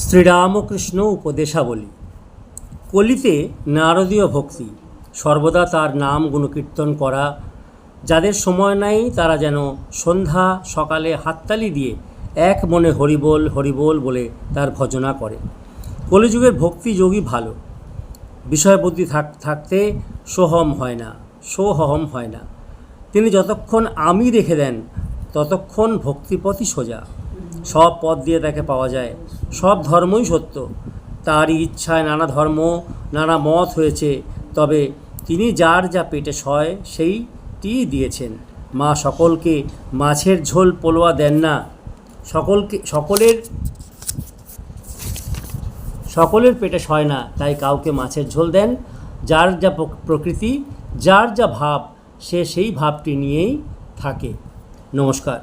শ্রীরামকৃষ্ণ উপদেশাবলী। কলিতে নারদীয় ভক্তি, সর্বদা তার নাম গুণকীর্তন করা। যাদের সময় নাই তারা যেন সন্ধ্যা সকালে হাততালি দিয়ে এক মনে হরিবোল হরিবোল বলে তার ভজনা করে। কলিযুগের ভক্তি যোগী ভালো, বিষয়বুদ্ধি থাকতে সোহম হয় না। তিনি যতক্ষণ আমি রেখে দেন ততক্ষণ ভক্তিপথই সোজা। সব পথ দিয়ে তাকে পাওয়া যায়, সব ধর্মই সত্য। তারই ইচ্ছায় নানা ধর্ম নানা মত হয়েছে, তবে তিনি যার যা পেটে সয় সেইটিই দিয়েছেন। মা সকলকে মাছের ঝোল পোলোয়া দেন না, সকলের পেটে সয় না, তাই কাউকে মাছের ঝোল দেন। যার যা প্রকৃতি, যার যা ভাব, সে সেই ভাবটি নিয়েই থাকে। নমস্কার।